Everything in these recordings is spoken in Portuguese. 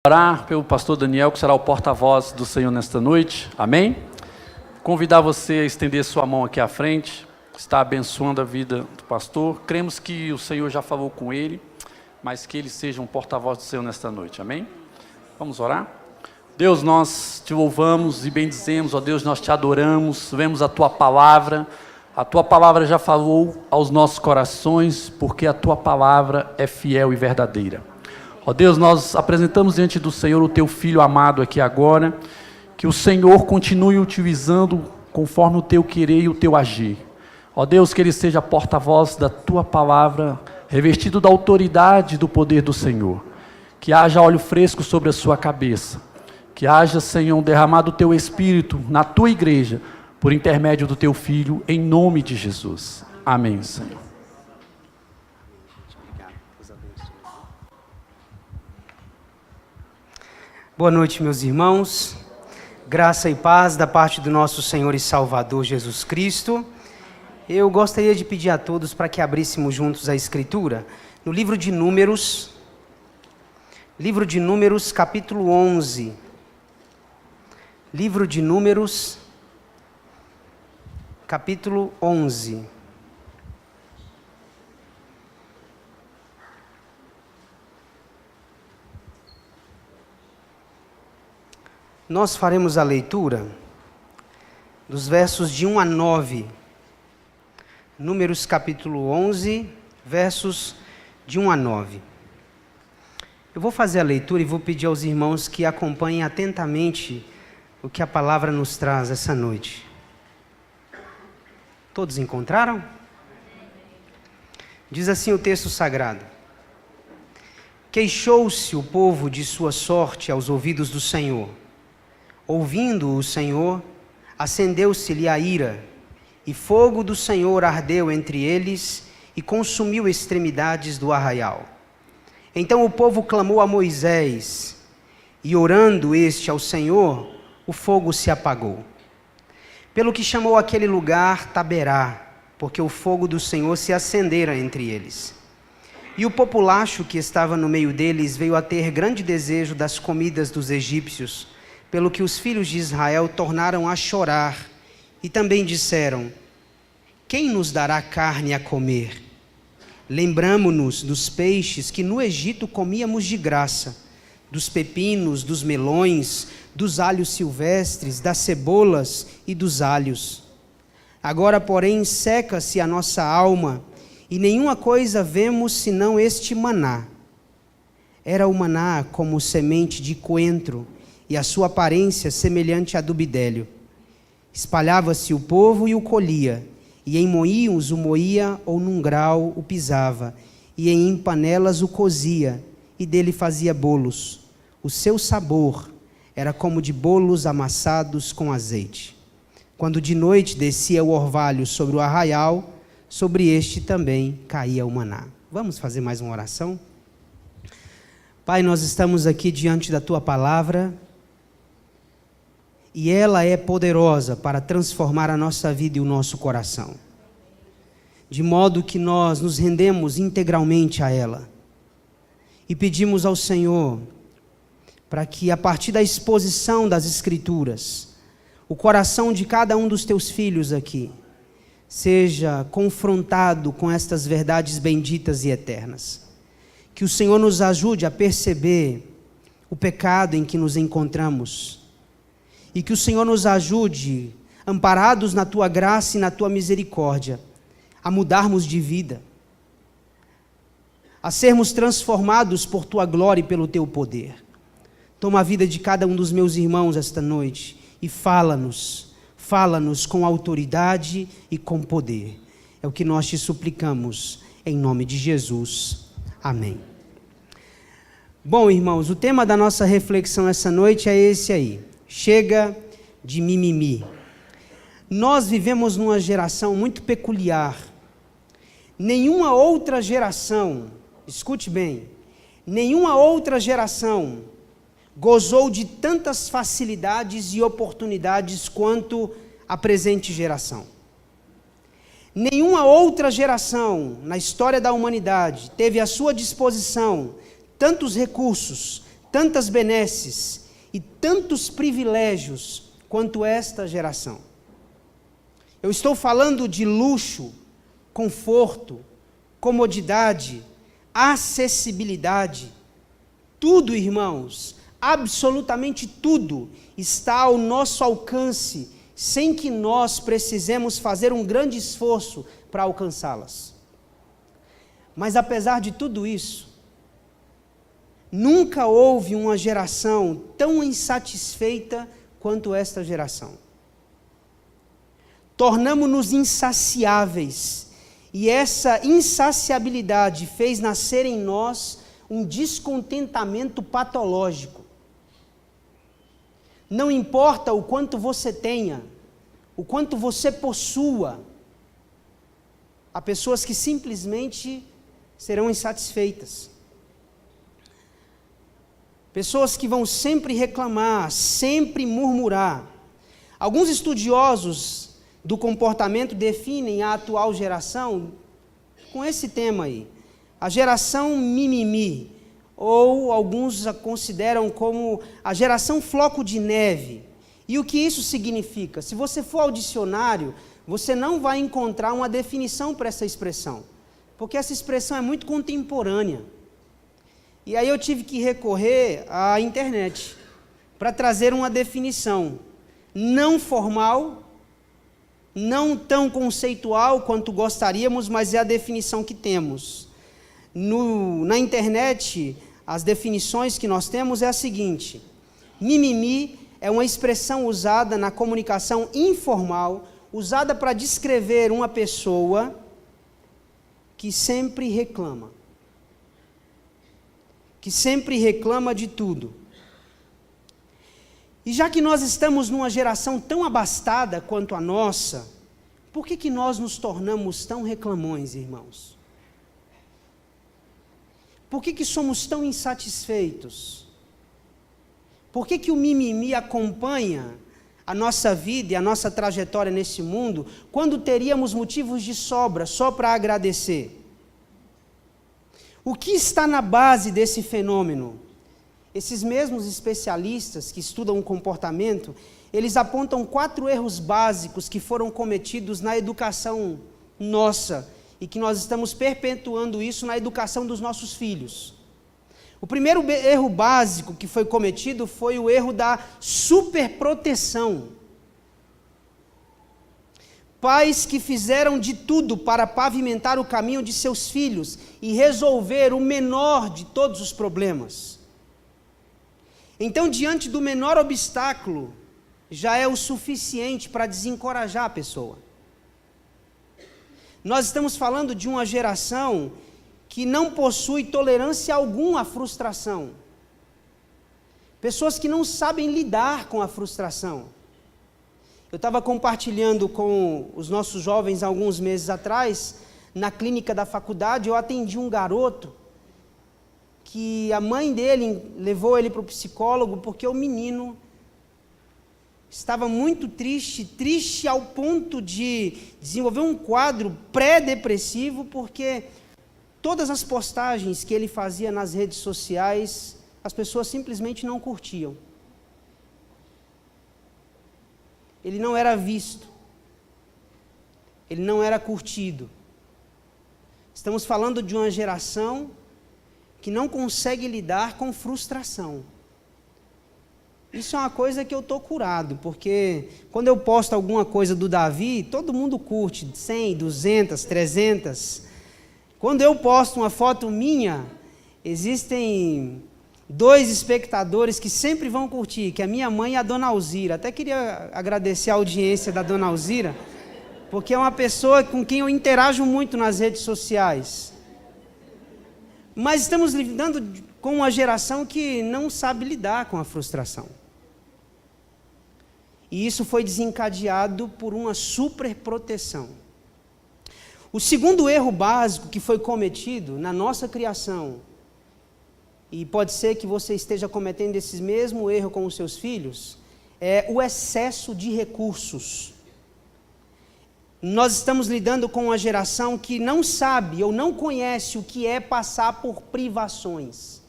Orar pelo pastor Daniel, que será o porta-voz do Senhor nesta noite, amém? Convidar você a estender sua mão aqui à frente, está abençoando a vida do pastor. Cremos que o Senhor já falou com ele, mas que ele seja um porta-voz do Senhor nesta noite, amém? Vamos orar? Deus, nós te louvamos e bendizemos, ó Deus, nós te adoramos, vemos a tua palavra já falou aos nossos corações, porque a tua palavra é fiel e verdadeira. Ó Deus, nós apresentamos diante do Senhor o teu Filho amado aqui agora, que o Senhor continue utilizando conforme o teu querer e o teu agir. Ó Deus, que ele seja porta-voz da tua palavra, revestido da autoridade e do poder do Senhor. Que haja óleo fresco sobre a sua cabeça. Que haja, Senhor, derramado o teu Espírito na tua igreja, por intermédio do teu Filho, em nome de Jesus. Amém, Senhor. Boa noite, meus irmãos. Graça e paz da parte do nosso Senhor e Salvador Jesus Cristo. Eu gostaria de pedir a todos para que abríssemos juntos a Escritura, no livro de Números, capítulo 11. Livro de Números, capítulo 11. Nós faremos a leitura dos versos de 1 a 9. Números capítulo 11, versos de 1 a 9. Eu vou fazer a leitura e vou pedir aos irmãos que acompanhem atentamente o que a palavra nos traz essa noite. Todos encontraram? Diz assim o texto sagrado: Queixou-se o povo de sua sorte aos ouvidos do Senhor. Ouvindo o Senhor, acendeu-se-lhe a ira, e fogo do Senhor ardeu entre eles e consumiu extremidades do arraial. Então o povo clamou a Moisés, e orando este ao Senhor, o fogo se apagou. Pelo que chamou aquele lugar Taberá, porque o fogo do Senhor se acendera entre eles. E o populacho que estava no meio deles veio a ter grande desejo das comidas dos egípcios, pelo que os filhos de Israel tornaram a chorar, e também disseram: Quem nos dará carne a comer? Lembramo-nos dos peixes que no Egito comíamos de graça, dos pepinos, dos melões, dos alhos silvestres, das cebolas e dos alhos. Agora, porém, seca-se a nossa alma, e nenhuma coisa vemos senão este maná. Era o maná como semente de coentro, e a sua aparência semelhante à do bidélio. Espalhava-se o povo e o colhia, e em moinhos o moía ou num grau o pisava, e em panelas o cozia, e dele fazia bolos. O seu sabor era como de bolos amassados com azeite. Quando de noite descia o orvalho sobre o arraial, sobre este também caía o maná. Vamos fazer mais uma oração? Pai, nós estamos aqui diante da Tua palavra, e ela é poderosa para transformar a nossa vida e o nosso coração, de modo que nós nos rendemos integralmente a ela, e pedimos ao Senhor para que, a partir da exposição das Escrituras, o coração de cada um dos teus filhos aqui seja confrontado com estas verdades benditas e eternas. Que o Senhor nos ajude a perceber o pecado em que nos encontramos, e que o Senhor nos ajude, amparados na tua graça e na tua misericórdia, a mudarmos de vida, a sermos transformados por tua glória e pelo teu poder. Toma a vida de cada um dos meus irmãos esta noite e fala-nos com autoridade e com poder. É o que nós te suplicamos, em nome de Jesus. Amém. Bom, irmãos, o tema da nossa reflexão essa noite é esse aí: chega de mimimi. Nós vivemos numa geração muito peculiar. Nenhuma outra geração, escute bem, nenhuma outra geração gozou de tantas facilidades e oportunidades quanto a presente geração. Nenhuma outra geração na história da humanidade teve à sua disposição tantos recursos, tantas benesses e tantos privilégios quanto esta geração. Eu estou falando de luxo, conforto, comodidade, acessibilidade. Tudo, irmãos, absolutamente tudo está ao nosso alcance, sem que nós precisemos fazer um grande esforço para alcançá-las. Mas apesar de tudo isso, nunca houve uma geração tão insatisfeita quanto esta geração. Tornamo-nos insaciáveis, e essa insaciabilidade fez nascer em nós um descontentamento patológico. Não importa o quanto você tenha, o quanto você possua, há pessoas que simplesmente serão insatisfeitas. Pessoas que vão sempre reclamar, sempre murmurar. Alguns estudiosos do comportamento definem a atual geração com esse tema aí, a geração mimimi, ou alguns a consideram como a geração floco de neve. E o que isso significa? Se você for ao dicionário, você não vai encontrar uma definição para essa expressão, porque essa expressão é muito contemporânea. E aí eu tive que recorrer à internet para trazer uma definição não formal, não tão conceitual quanto gostaríamos, mas é a definição que temos. Na internet, as definições que nós temos é a seguinte: mimimi é uma expressão usada na comunicação informal, usada para descrever uma pessoa que sempre reclama. Que sempre reclama de tudo. E já que nós estamos numa geração tão abastada quanto a nossa, por que nós nos tornamos tão reclamões, irmãos? Por que somos tão insatisfeitos? Por que o mimimi acompanha a nossa vida e a nossa trajetória nesse mundo, quando teríamos motivos de sobra só para agradecer? O que está na base desse fenômeno? Esses mesmos especialistas que estudam o comportamento, eles apontam 4 erros básicos que foram cometidos na educação nossa, e que nós estamos perpetuando isso na educação dos nossos filhos. O primeiro erro básico que foi cometido foi o erro da superproteção. Pais que fizeram de tudo para pavimentar o caminho de seus filhos e resolver o menor de todos os problemas. Então, diante do menor obstáculo, já é o suficiente para desencorajar a pessoa. Nós estamos falando de uma geração que não possui tolerância alguma à frustração. Pessoas que não sabem lidar com a frustração. Eu estava compartilhando com os nossos jovens alguns meses atrás, na clínica da faculdade, eu atendi um garoto que a mãe dele levou ele para o psicólogo porque o menino estava muito triste ao ponto de desenvolver um quadro pré-depressivo, porque todas as postagens que ele fazia nas redes sociais, as pessoas simplesmente não curtiam. Ele não era visto. Ele não era curtido. Estamos falando de uma geração que não consegue lidar com frustração. Isso é uma coisa que eu estou curado, porque quando eu posto alguma coisa do Davi, todo mundo curte, 100, 200, 300. Quando eu posto uma foto minha, existem 2 espectadores que sempre vão curtir, que é a minha mãe e a dona Alzira. Até queria agradecer a audiência da dona Alzira, porque é uma pessoa com quem eu interajo muito nas redes sociais. Mas estamos lidando com uma geração que não sabe lidar com a frustração. E isso foi desencadeado por uma superproteção. O segundo erro básico que foi cometido na nossa criação, e pode ser que você esteja cometendo esse mesmo erro com os seus filhos, é o excesso de recursos. Nós estamos lidando com uma geração que não sabe ou não conhece o que é passar por privações.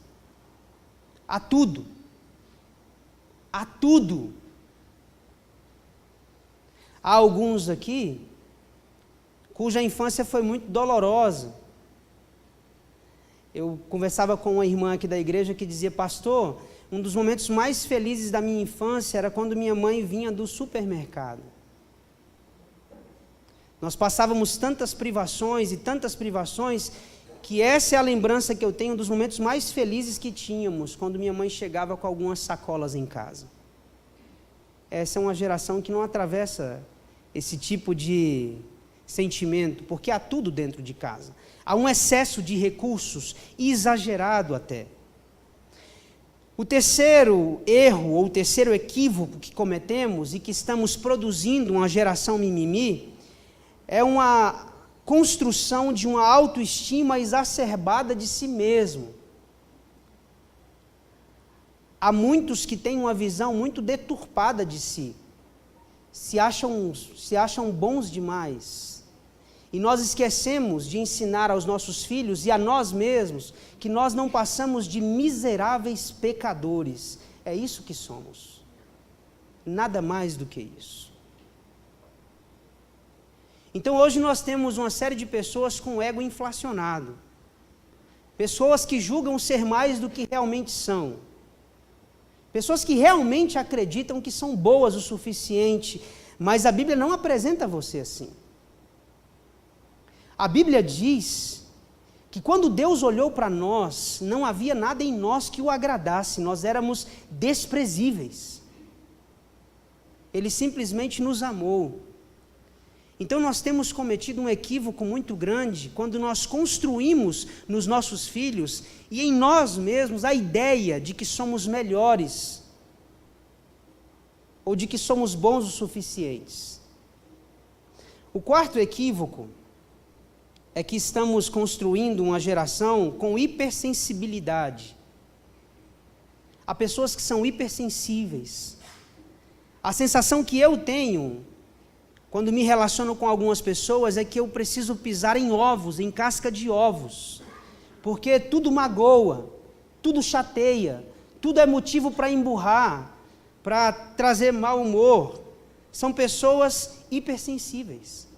a tudo. A tudo. Há alguns aqui cuja infância foi muito dolorosa. Eu conversava com uma irmã aqui da igreja que dizia: pastor, um dos momentos mais felizes da minha infância era quando minha mãe vinha do supermercado. Nós passávamos tantas privações, que essa é a lembrança que eu tenho dos momentos mais felizes que tínhamos, quando minha mãe chegava com algumas sacolas em casa. Essa é uma geração que não atravessa esse tipo de sentimento, porque há tudo dentro de casa. Há um excesso de recursos, exagerado até. O terceiro erro, ou o terceiro equívoco que cometemos e que estamos produzindo uma geração mimimi, é uma construção de uma autoestima exacerbada de si mesmo. Há muitos que têm uma visão muito deturpada de si, se acham bons demais. E nós esquecemos de ensinar aos nossos filhos e a nós mesmos que nós não passamos de miseráveis pecadores. É isso que somos. Nada mais do que isso. Então hoje nós temos uma série de pessoas com ego inflacionado. Pessoas que julgam ser mais do que realmente são. Pessoas que realmente acreditam que são boas o suficiente, mas a Bíblia não apresenta você assim. A Bíblia diz que quando Deus olhou para nós, não havia nada em nós que o agradasse, nós éramos desprezíveis. Ele simplesmente nos amou. Então nós temos cometido um equívoco muito grande quando nós construímos nos nossos filhos e em nós mesmos a ideia de que somos melhores ou de que somos bons o suficientes. O quarto equívoco é que estamos construindo uma geração com hipersensibilidade. Há pessoas que são hipersensíveis. A sensação que eu tenho quando me relaciono com algumas pessoas é que eu preciso pisar em ovos, em casca de ovos, porque tudo magoa, tudo chateia, tudo é motivo para emburrar, para trazer mau humor. São pessoas hipersensíveis.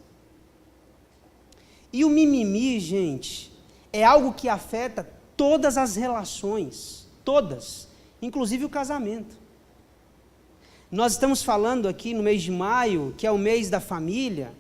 E o mimimi, gente, é algo que afeta todas as relações, todas, inclusive o casamento. Nós estamos falando aqui no mês de maio, que é o mês da família,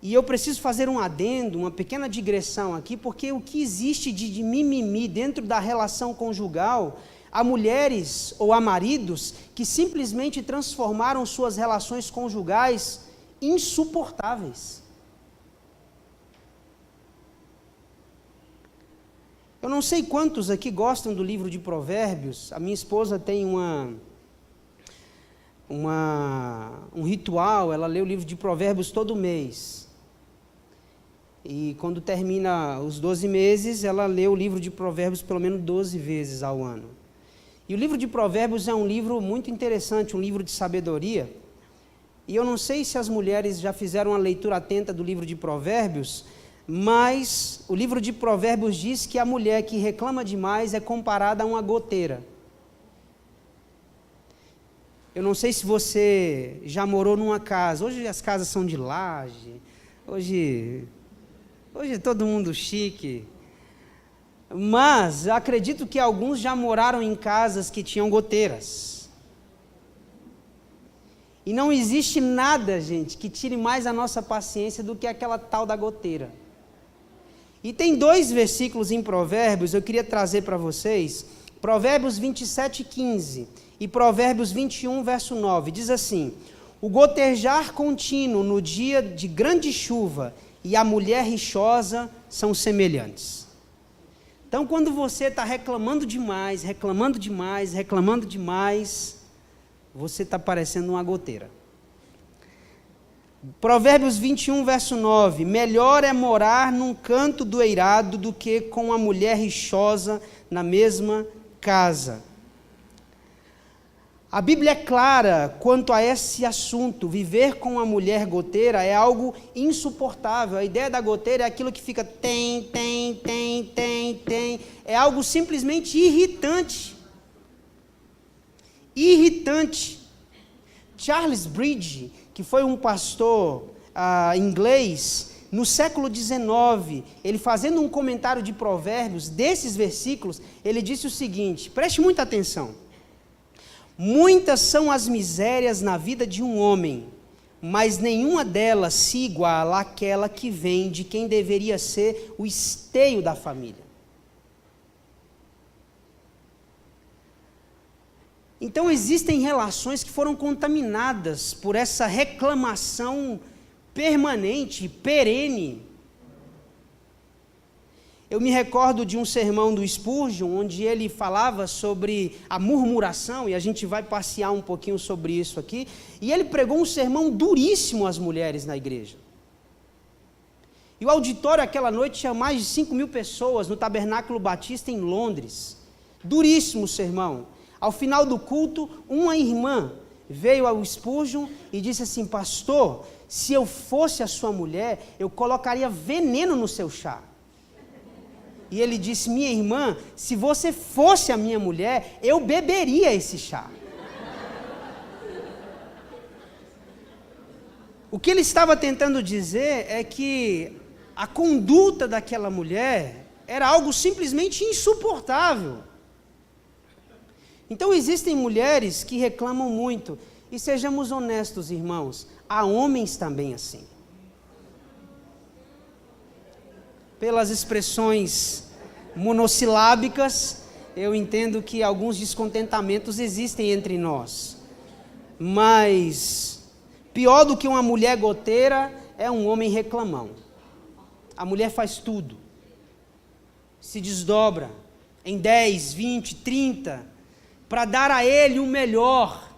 e eu preciso fazer um adendo, uma pequena digressão aqui, porque o que existe de mimimi dentro da relação conjugal, há mulheres ou há maridos que simplesmente transformaram suas relações conjugais insuportáveis. Eu não sei quantos aqui gostam do livro de Provérbios. A minha esposa tem um ritual, ela lê o livro de Provérbios todo mês. E quando termina os 12 meses, ela lê o livro de Provérbios pelo menos 12 vezes ao ano. E o livro de Provérbios é um livro muito interessante, um livro de sabedoria. E eu não sei se as mulheres já fizeram uma leitura atenta do livro de Provérbios, mas o livro de Provérbios diz que a mulher que reclama demais é comparada a uma goteira. Eu não sei se você já morou numa casa, hoje as casas são de laje, hoje é todo mundo chique, mas acredito que alguns já moraram em casas que tinham goteiras. E não existe nada, gente, que tire mais a nossa paciência do que aquela tal da goteira. E tem 2 versículos em Provérbios, eu queria trazer para vocês, Provérbios 27:15 e Provérbios 21, verso 9, diz assim: o gotejar contínuo no dia de grande chuva e a mulher rixosa são semelhantes. Então, quando você está reclamando demais, você está parecendo uma goteira. Provérbios 21, verso 9, melhor é morar num canto do eirado do que com a mulher rixosa na mesma casa. A Bíblia é clara quanto a esse assunto. Viver com uma mulher goteira é algo insuportável. A ideia da goteira é aquilo que fica tem. É algo simplesmente irritante. Irritante. Charles Bridge, que foi um pastor inglês, no século XIX, ele fazendo um comentário de Provérbios, desses versículos, ele disse o seguinte, preste muita atenção. Muitas são as misérias na vida de um homem, mas nenhuma delas se iguala àquela que vem de quem deveria ser o esteio da família. Então existem relações que foram contaminadas por essa reclamação permanente, perene. Eu me recordo de um sermão do Spurgeon, onde ele falava sobre a murmuração, e a gente vai passear um pouquinho sobre isso aqui, e ele pregou um sermão duríssimo às mulheres na igreja. E o auditório aquela noite tinha mais de 5.000 pessoas no Tabernáculo Batista em Londres. Duríssimo sermão. Ao final do culto, uma irmã veio ao Spurgeon e disse assim, pastor, se eu fosse a sua mulher, eu colocaria veneno no seu chá. E ele disse, minha irmã, se você fosse a minha mulher, eu beberia esse chá. O que ele estava tentando dizer é que a conduta daquela mulher era algo simplesmente insuportável. Então existem mulheres que reclamam muito, e sejamos honestos, irmãos, há homens também assim. Pelas expressões monossilábicas, eu entendo que alguns descontentamentos existem entre nós. Mas pior do que uma mulher goteira é um homem reclamão. A mulher faz tudo. Se desdobra em 10, 20, 30, para dar a ele o melhor.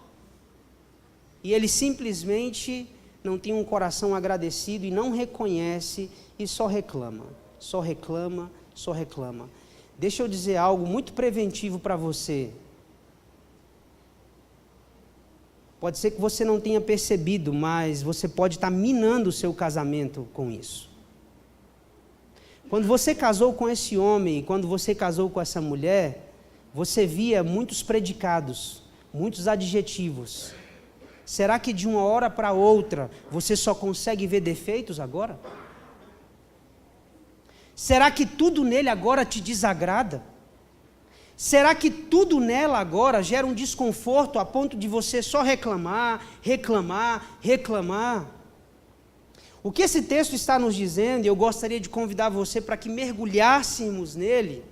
E ele simplesmente não tem um coração agradecido e não reconhece e só reclama. Só reclama, só reclama. Deixa eu dizer algo muito preventivo para você. Pode ser que você não tenha percebido, mas você pode estar minando o seu casamento com isso. Quando você casou com esse homem, quando você casou com essa mulher, você via muitos predicados, muitos adjetivos. Será que de uma hora para outra você só consegue ver defeitos agora? Será que tudo nele agora te desagrada? Será que tudo nela agora gera um desconforto a ponto de você só reclamar? O que esse texto está nos dizendo, e eu gostaria de convidar você para que mergulhássemos nele,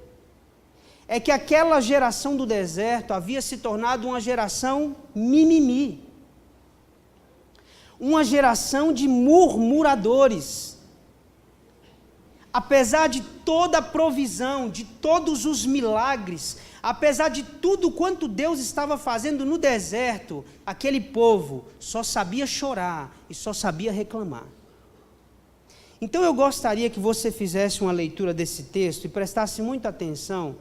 é que aquela geração do deserto havia se tornado uma geração mimimi. Uma geração de murmuradores. Apesar de toda a provisão, de todos os milagres, apesar de tudo quanto Deus estava fazendo no deserto, aquele povo só sabia chorar e só sabia reclamar. Então eu gostaria que você fizesse uma leitura desse texto e prestasse muita atenção,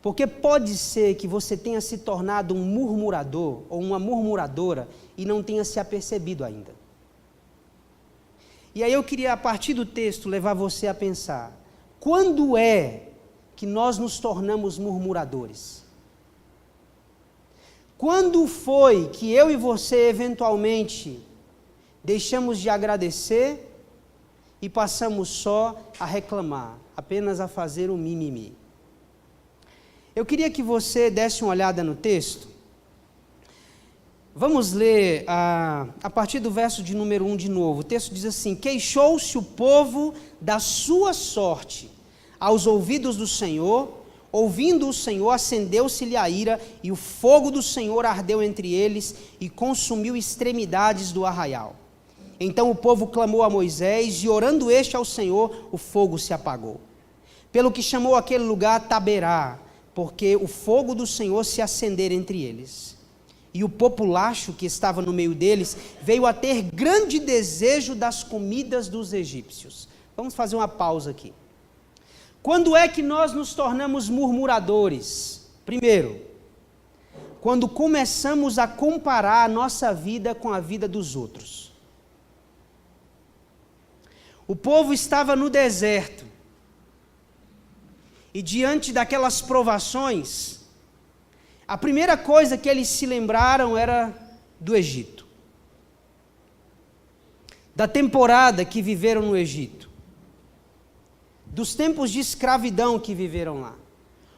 porque pode ser que você tenha se tornado um murmurador ou uma murmuradora e não tenha se apercebido ainda. E aí eu queria, a partir do texto, levar você a pensar, quando é que nós nos tornamos murmuradores? Quando foi que eu e você, eventualmente, deixamos de agradecer e passamos só a reclamar, apenas a fazer o mimimi? Eu queria que você desse uma olhada no texto. Vamos ler a partir do verso de número 1 de novo. O texto diz assim: queixou-se o povo da sua sorte aos ouvidos do Senhor, ouvindo o Senhor, acendeu-se-lhe a ira, e o fogo do Senhor ardeu entre eles, e consumiu extremidades do arraial. Então o povo clamou a Moisés, e orando este ao Senhor, o fogo se apagou. Pelo que chamou aquele lugar Taberá, porque o fogo do Senhor se acendera entre eles. E o populacho que estava no meio deles veio a ter grande desejo das comidas dos egípcios. Vamos fazer uma pausa aqui. Quando é que nós nos tornamos murmuradores? Primeiro, quando começamos a comparar a nossa vida com a vida dos outros. O povo estava no deserto, e diante daquelas provações, a primeira coisa que eles se lembraram era do Egito, da temporada que viveram no Egito, dos tempos de escravidão que viveram lá.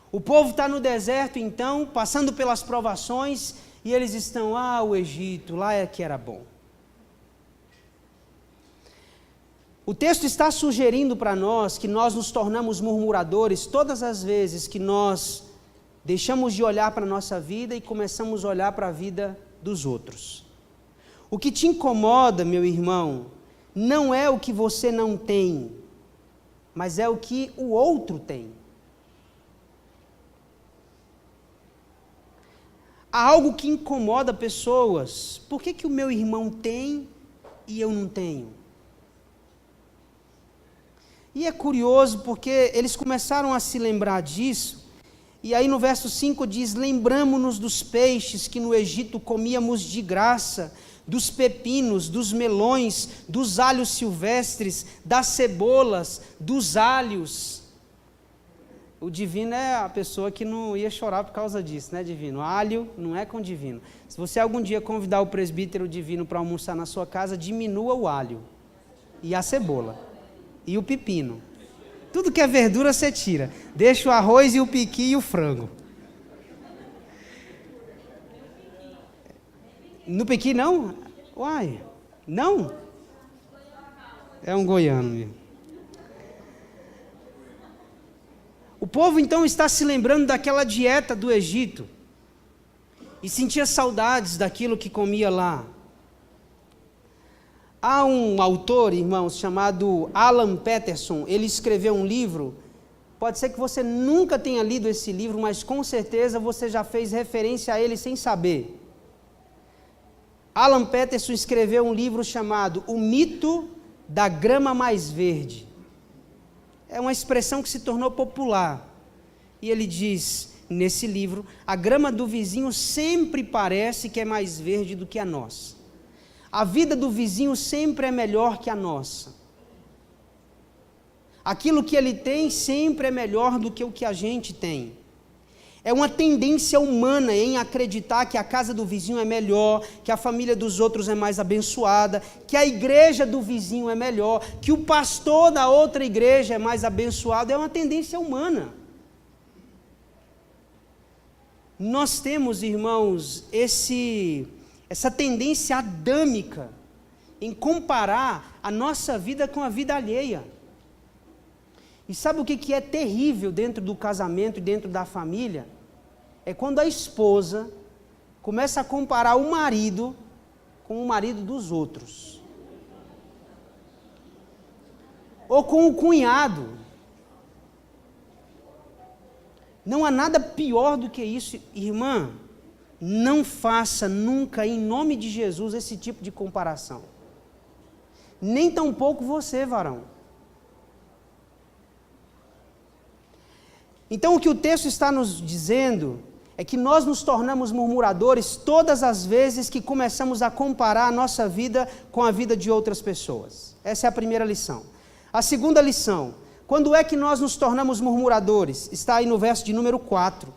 O povo está no deserto, então, passando pelas provações, e eles estão, o Egito, lá é que era bom. O texto está sugerindo para nós que nós nos tornamos murmuradores todas as vezes que nós deixamos de olhar para a nossa vida e começamos a olhar para a vida dos outros. O que te incomoda, meu irmão, não é o que você não tem, mas é o que o outro tem. Há algo que incomoda pessoas. Por que o meu irmão tem e eu não tenho? E é curioso porque eles começaram a se lembrar disso, e aí no verso 5 diz: lembramo-nos dos peixes que no Egito comíamos de graça, dos pepinos, dos melões, dos alhos silvestres, das cebolas, dos alhos. O divino é a pessoa que não ia chorar por causa disso, né, divino? Alho não é com divino. Se você algum dia convidar o presbítero divino para almoçar na sua casa, diminua o alho e a cebola e o pepino. Tudo que é verdura você tira. Deixa o arroz e o piqui e o frango. No piqui não? Uai, não? É um goiano mesmo. O povo então está se lembrando daquela dieta do Egito e sentia saudades daquilo que comia lá. Há um autor, irmãos, chamado Alan Peterson. Ele escreveu um livro. Pode ser que você nunca tenha lido esse livro, mas com certeza você já fez referência a ele sem saber. Alan Peterson escreveu um livro chamado O Mito da Grama Mais Verde. É uma expressão que se tornou popular. E ele diz, nesse livro, a grama do vizinho sempre parece que é mais verde do que a nossa. A vida do vizinho sempre é melhor que a nossa. Aquilo que ele tem sempre é melhor do que o que a gente tem. É uma tendência humana em acreditar que a casa do vizinho é melhor, que a família dos outros é mais abençoada, que a igreja do vizinho é melhor, que o pastor da outra igreja é mais abençoado. É uma tendência humana. Nós temos, irmãos, essa tendência adâmica em comparar a nossa vida com a vida alheia. E sabe o que é terrível dentro do casamento e dentro da família? É quando a esposa começa a comparar o marido com o marido dos outros. Ou com o cunhado. Não há nada pior do que isso, irmã. Não faça nunca, em nome de Jesus, esse tipo de comparação. Nem tampouco você, varão. Então o que o texto está nos dizendo é que nós nos tornamos murmuradores todas as vezes que começamos a comparar a nossa vida com a vida de outras pessoas. Essa é a primeira lição. A segunda lição, quando é que nós nos tornamos murmuradores? Está aí no verso de número 4.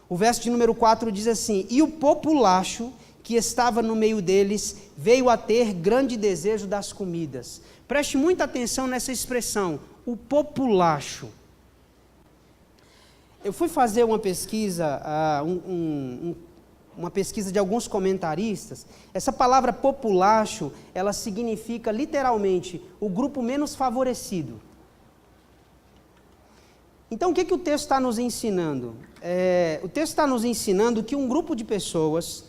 O verso de número 4 diz assim: e o populacho que estava no meio deles veio a ter grande desejo das comidas. Preste muita atenção nessa expressão, o populacho. Eu fui fazer uma pesquisa, uma pesquisa de alguns comentaristas. Essa palavra populacho, ela significa literalmente o grupo menos favorecido. Então o que o texto está nos ensinando? O texto está nos ensinando que um grupo de pessoas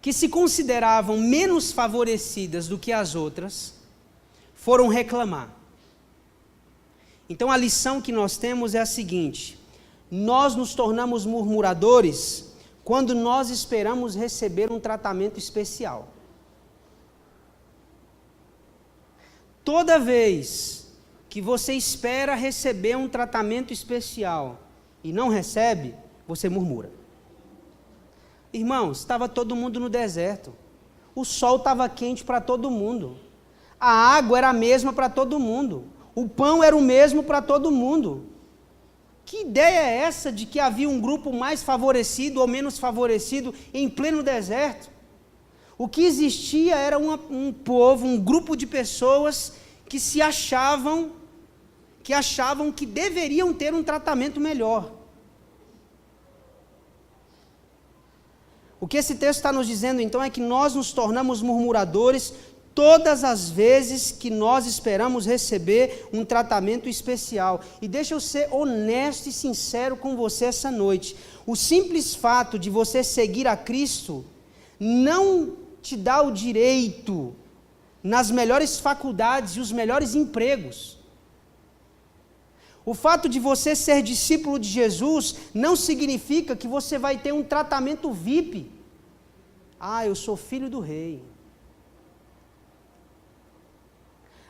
que se consideravam menos favorecidas do que as outras foram reclamar. Então a lição que nós temos é a seguinte: nós nos tornamos murmuradores quando nós esperamos receber um tratamento especial. Toda vez que você espera receber um tratamento especial e não recebe, você murmura. Irmãos, estava todo mundo no deserto. O sol estava quente para todo mundo. A água era a mesma para todo mundo. O pão era o mesmo para todo mundo. Que ideia é essa de que havia um grupo mais favorecido ou menos favorecido em pleno deserto? O que existia era um povo, um grupo de pessoas que achavam que deveriam ter um tratamento melhor. O que esse texto está nos dizendo então é que nós nos tornamos murmuradores todas as vezes que nós esperamos receber um tratamento especial. E deixa eu ser honesto e sincero com você essa noite. O simples fato de você seguir a Cristo não te dá o direito nas melhores faculdades e os melhores empregos. O fato de você ser discípulo de Jesus não significa que você vai ter um tratamento VIP. Ah, eu sou filho do rei.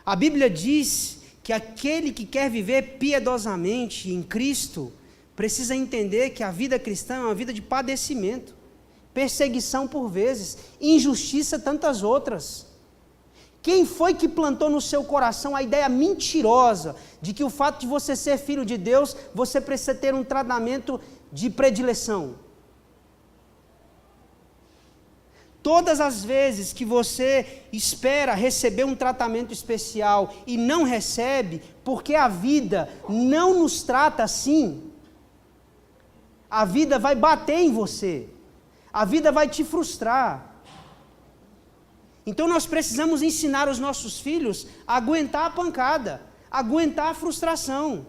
A Bíblia diz que aquele que quer viver piedosamente em Cristo precisa entender que a vida cristã é uma vida de padecimento, perseguição por vezes, injustiça tantas outras. Quem foi que plantou no seu coração a ideia mentirosa de que o fato de você ser filho de Deus, você precisa ter um tratamento de predileção? Todas as vezes que você espera receber um tratamento especial e não recebe, porque a vida não nos trata assim, a vida vai bater em você, a vida vai te frustrar. Então nós precisamos ensinar os nossos filhos a aguentar a pancada, a aguentar a frustração.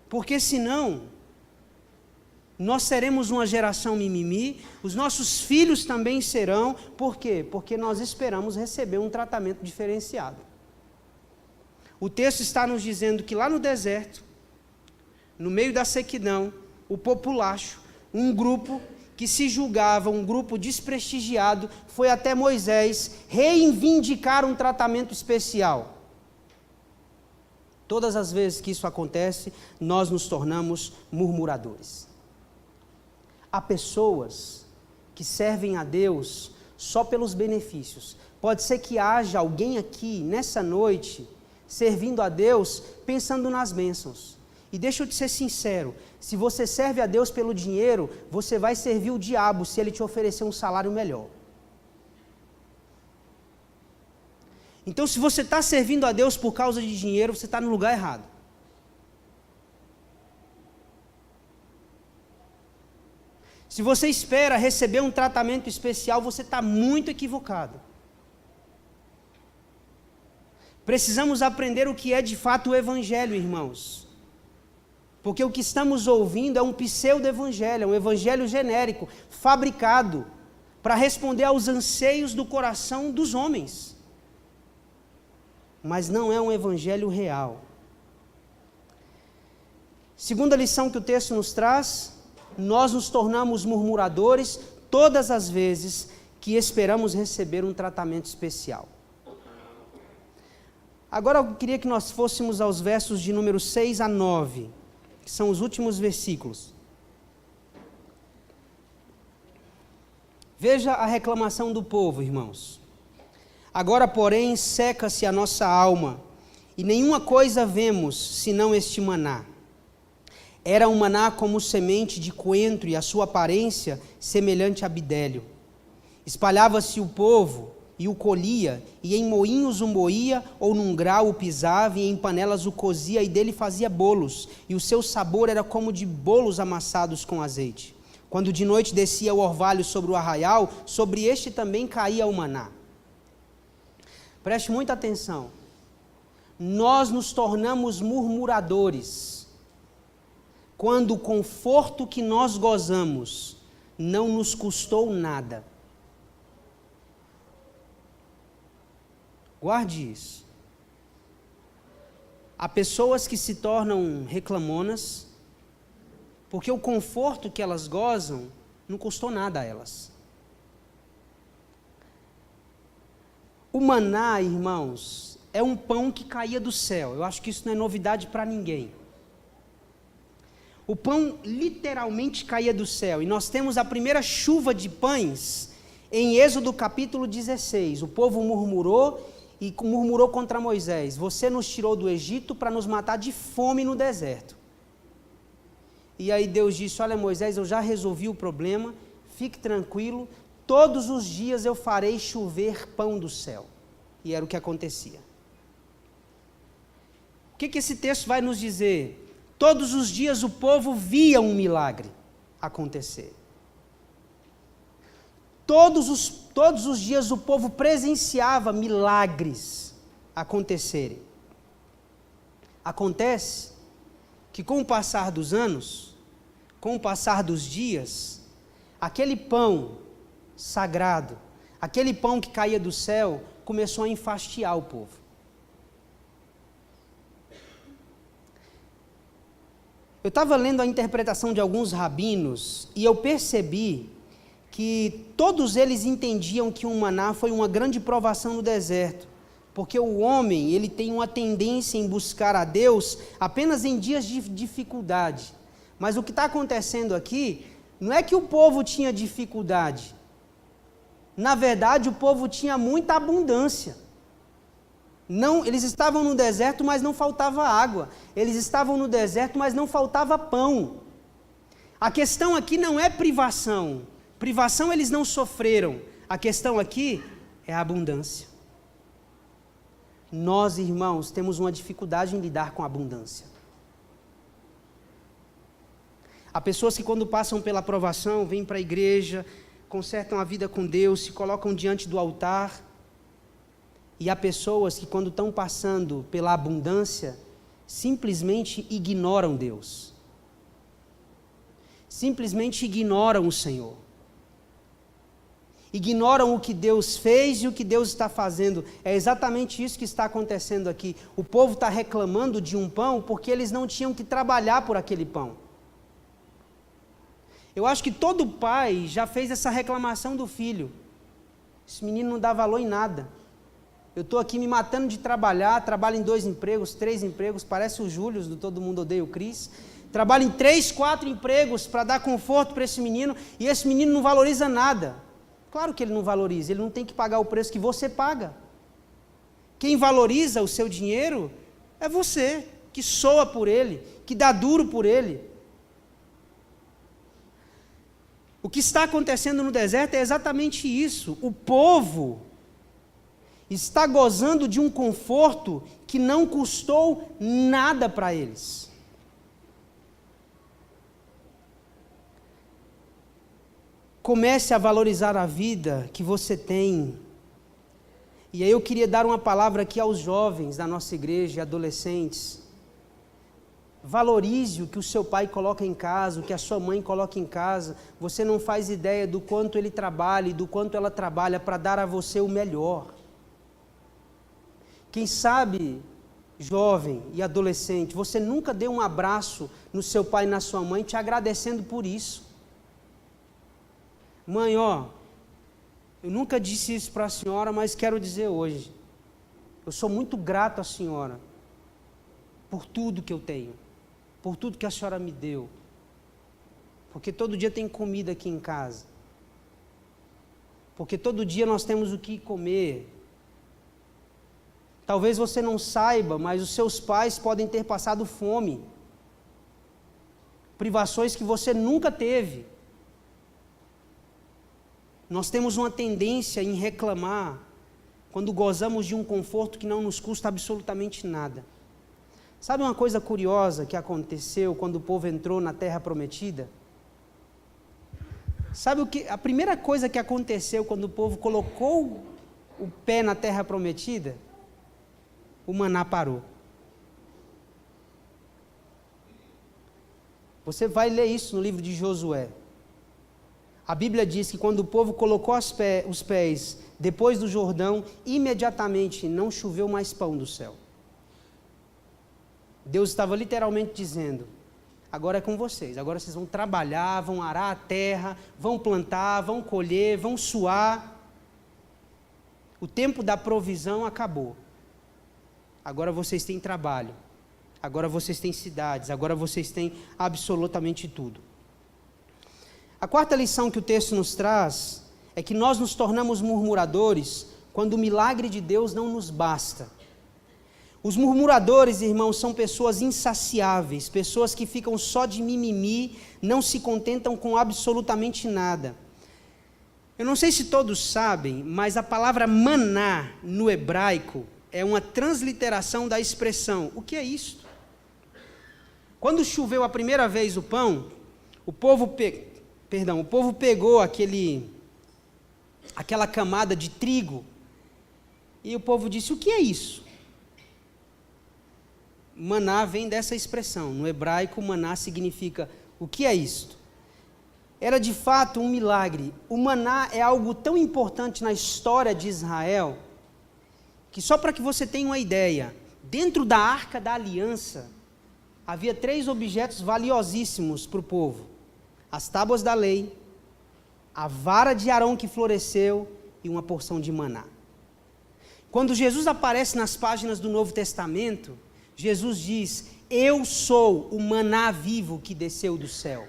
Porque senão, nós seremos uma geração mimimi, os nossos filhos também serão. Por quê? Porque nós esperamos receber um tratamento diferenciado. O texto está nos dizendo que lá no deserto, no meio da sequidão, o populacho, um grupo que se julgava um grupo desprestigiado, foi até Moisés reivindicar um tratamento especial. Todas as vezes que isso acontece, nós nos tornamos murmuradores. Há pessoas que servem a Deus só pelos benefícios. Pode ser que haja alguém aqui, nessa noite, servindo a Deus, pensando nas bênçãos. E deixa eu te ser sincero, se você serve a Deus pelo dinheiro, você vai servir o diabo se ele te oferecer um salário melhor. Então, se você está servindo a Deus por causa de dinheiro, você está no lugar errado. Se você espera receber um tratamento especial, você está muito equivocado. Precisamos aprender o que é de fato o Evangelho, irmãos. Porque o que estamos ouvindo é um pseudo-evangelho, é um evangelho genérico, fabricado, para responder aos anseios do coração dos homens. Mas não é um evangelho real. Segunda lição que o texto nos traz, nós nos tornamos murmuradores todas as vezes que esperamos receber um tratamento especial. Agora eu queria que nós fôssemos aos versos de número 6 a 9. Que são os últimos versículos. Veja a reclamação do povo, irmãos. Agora, porém, seca-se a nossa alma, e nenhuma coisa vemos, senão este maná. Era um maná como semente de coentro, e a sua aparência semelhante a bidélio. Espalhava-se o povo, e o colhia, e em moinhos o moía, ou num grau o pisava, e em panelas o cozia, e dele fazia bolos, e o seu sabor era como de bolos amassados com azeite. Quando de noite descia o orvalho sobre o arraial, sobre este também caía o maná. Preste muita atenção. Nós nos tornamos murmuradores quando o conforto que nós gozamos não nos custou nada. Guarde isso. Há pessoas que se tornam reclamonas porque o conforto que elas gozam não custou nada a elas. O maná, irmãos, é um pão que caía do céu. Eu acho que isso não é novidade para ninguém. O pão literalmente caía do céu. E nós temos a primeira chuva de pães em Êxodo capítulo 16. O povo murmurou e murmurou contra Moisés: você nos tirou do Egito para nos matar de fome no deserto. E aí Deus disse: olha, Moisés, eu já resolvi o problema, fique tranquilo, todos os dias eu farei chover pão do céu. E era o que acontecia. O que esse texto vai nos dizer? Todos os dias o povo via um milagre acontecer. Todos os dias o povo presenciava milagres acontecerem. Acontece que com o passar dos anos, com o passar dos dias, aquele pão sagrado, aquele pão que caía do céu, começou a enfastiar o povo. Eu estava lendo a interpretação de alguns rabinos e eu percebi que todos eles entendiam que o maná foi uma grande provação no deserto, porque o homem, ele tem uma tendência em buscar a Deus apenas em dias de dificuldade. Mas o que está acontecendo aqui não é que o povo tinha dificuldade. Na verdade, o povo tinha muita abundância. Não, eles estavam no deserto, mas não faltava água. Eles estavam no deserto, mas não faltava pão. A questão aqui não é privação. Privação eles não sofreram. A questão aqui é a abundância. Nós, irmãos, temos uma dificuldade em lidar com a abundância. Há pessoas que quando passam pela provação, vêm para a igreja, consertam a vida com Deus, se colocam diante do altar. E há pessoas que quando estão passando pela abundância, simplesmente ignoram Deus. Simplesmente ignoram o Senhor. Ignoram o que Deus fez e o que Deus está fazendo. É exatamente isso que está acontecendo aqui. O povo está reclamando de um pão porque eles não tinham que trabalhar por aquele pão. Eu acho que todo pai já fez essa reclamação do filho. Esse menino não dá valor em nada. Eu estou aqui me matando de trabalhar, trabalho em 2 empregos, 3 empregos, parece o Júlio do Todo Mundo Odeia o Cris. Trabalho em 3, 4 empregos para dar conforto para esse menino e esse menino não valoriza nada. Claro que ele não valoriza, ele não tem que pagar o preço que você paga. Quem valoriza o seu dinheiro é você, que soa por ele, que dá duro por ele. O que está acontecendo no deserto é exatamente isso. O povo está gozando de um conforto que não custou nada para eles. Comece a valorizar a vida que você tem. E aí eu queria dar uma palavra aqui aos jovens da nossa igreja e adolescentes. Valorize o que o seu pai coloca em casa, o que a sua mãe coloca em casa. Você não faz ideia do quanto ele trabalha e do quanto ela trabalha para dar a você o melhor. Quem sabe, jovem e adolescente, você nunca deu um abraço no seu pai e na sua mãe te agradecendo por isso. Mãe, eu nunca disse isso para a senhora, mas quero dizer hoje. Eu sou muito grato à senhora por tudo que eu tenho, por tudo que a senhora me deu. Porque todo dia tem comida aqui em casa. Porque todo dia nós temos o que comer. Talvez você não saiba, mas os seus pais podem ter passado fome. Privações que você nunca teve. Nós temos uma tendência em reclamar quando gozamos de um conforto que não nos custa absolutamente nada. Sabe uma coisa curiosa que aconteceu quando o povo entrou na Terra Prometida? Sabe a primeira coisa que aconteceu quando o povo colocou o pé na Terra Prometida? O maná parou. Você vai ler isso no livro de Josué. A Bíblia diz que quando o povo colocou os pés depois do Jordão, imediatamente não choveu mais pão do céu. Deus estava literalmente dizendo: agora é com vocês, agora vocês vão trabalhar, vão arar a terra, vão plantar, vão colher, vão suar. O tempo da provisão acabou. Agora vocês têm trabalho. agora vocês têm cidades, agora vocês têm absolutamente tudo. A quarta lição que o texto nos traz é que nós nos tornamos murmuradores quando o milagre de Deus não nos basta. Os murmuradores, irmãos, são pessoas insaciáveis, pessoas que ficam só de mimimi, não se contentam com absolutamente nada. Eu não sei se todos sabem, mas a palavra maná no hebraico é uma transliteração da expressão. O que é isto? Quando choveu a primeira vez o pão, o povo pegou aquela camada de trigo e o povo disse: o que é isso? Maná vem dessa expressão. No hebraico, maná significa: o que é isto? Era de fato um milagre. O maná é algo tão importante na história de Israel, que só para que você tenha uma ideia, dentro da Arca da Aliança, havia 3 objetos valiosíssimos para o povo: as tábuas da lei, a vara de Arão que floresceu e uma porção de maná. Quando Jesus aparece nas páginas do Novo Testamento, Jesus diz: eu sou o maná vivo que desceu do céu.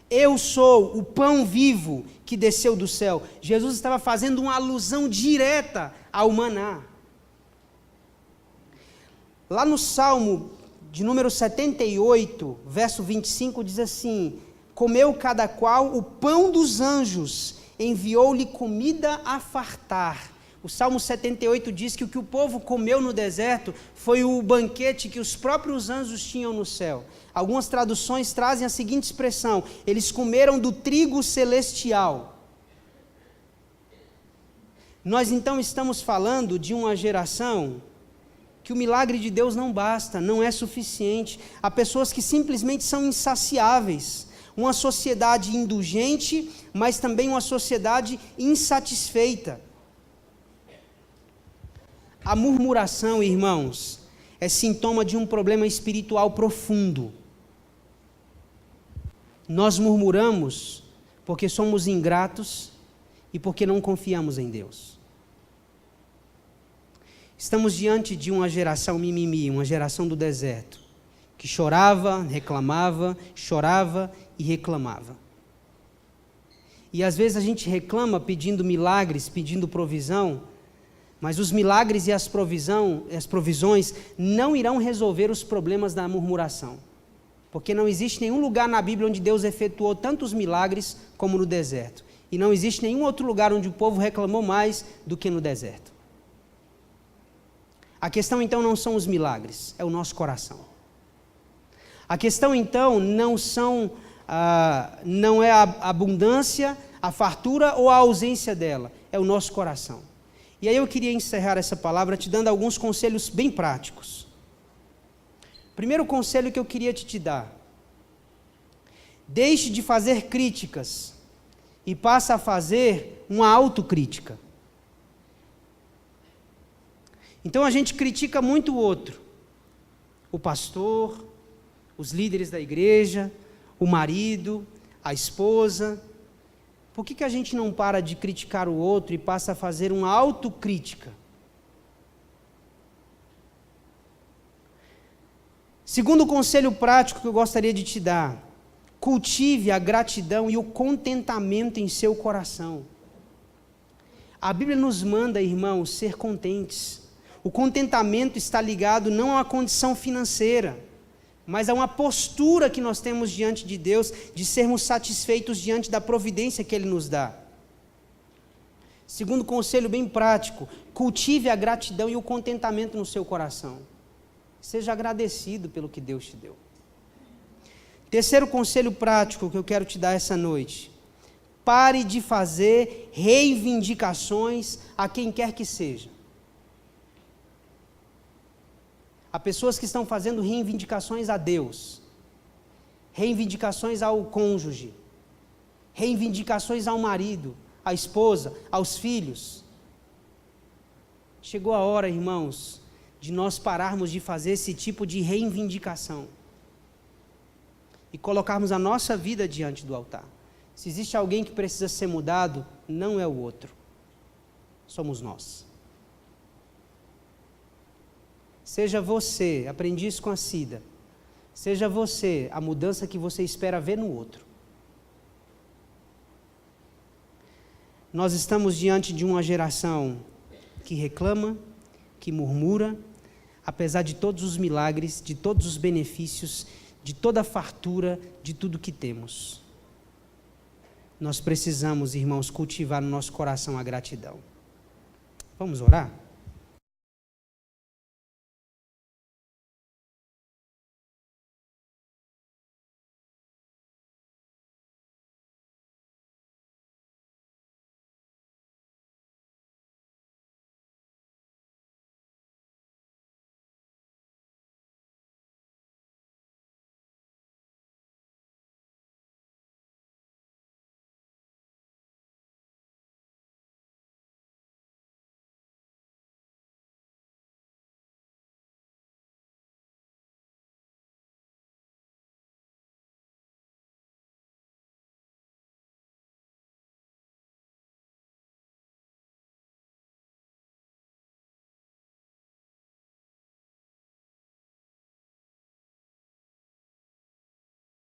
Eu sou o pão vivo que desceu do céu. Jesus estava fazendo uma alusão direta ao maná. Lá no Salmo de número 78, verso 25, diz assim: comeu cada qual o pão dos anjos, enviou-lhe comida a fartar. O Salmo 78 diz que o que o povo comeu no deserto foi o banquete que os próprios anjos tinham no céu. Algumas traduções trazem a seguinte expressão: eles comeram do trigo celestial. Nós então estamos falando de uma geração que o milagre de Deus não basta, não é suficiente. Há pessoas que simplesmente são insaciáveis. Uma sociedade indulgente, mas também uma sociedade insatisfeita. A murmuração, irmãos, é sintoma de um problema espiritual profundo. Nós murmuramos porque somos ingratos e porque não confiamos em Deus. Estamos diante de uma geração mimimi, uma geração do deserto, que chorava, reclamava, chorava e reclamava. E às vezes a gente reclama pedindo milagres, pedindo provisão, mas os milagres e as provisões não irão resolver os problemas da murmuração. Porque não existe nenhum lugar na Bíblia onde Deus efetuou tantos milagres como no deserto. E não existe nenhum outro lugar onde o povo reclamou mais do que no deserto. A questão então não são os milagres, é o nosso coração. A questão então não é a abundância, a fartura ou a ausência dela, é o nosso coração. E aí eu queria encerrar essa palavra te dando alguns conselhos bem práticos. Primeiro conselho que eu queria te dar: deixe de fazer críticas e passe a fazer uma autocrítica. Então a gente critica muito o outro, o pastor, os líderes da igreja, o marido, a esposa. Por que a gente não para de criticar o outro e passa a fazer uma autocrítica? Segundo conselho prático que eu gostaria de te dar: cultive a gratidão e o contentamento em seu coração. A Bíblia nos manda, irmãos, ser contentes. O contentamento está ligado não a uma condição financeira, mas a uma postura que nós temos diante de Deus, de sermos satisfeitos diante da providência que Ele nos dá. Segundo conselho bem prático: cultive a gratidão e o contentamento no seu coração. Seja agradecido pelo que Deus te deu. Terceiro conselho prático que eu quero te dar essa noite: pare de fazer reivindicações a quem quer que seja. Há pessoas que estão fazendo reivindicações a Deus, reivindicações ao cônjuge, reivindicações ao marido, à esposa, aos filhos. Chegou a hora, irmãos, de nós pararmos de fazer esse tipo de reivindicação e colocarmos a nossa vida diante do altar. Se existe alguém que precisa ser mudado, não é o outro, somos nós. Seja você, aprendi isso com a Cida, seja você a mudança que você espera ver no outro. Nós estamos diante de uma geração que reclama, que murmura, apesar de todos os milagres, de todos os benefícios, de toda a fartura, de tudo que temos. Nós precisamos, irmãos, cultivar no nosso coração a gratidão. Vamos orar?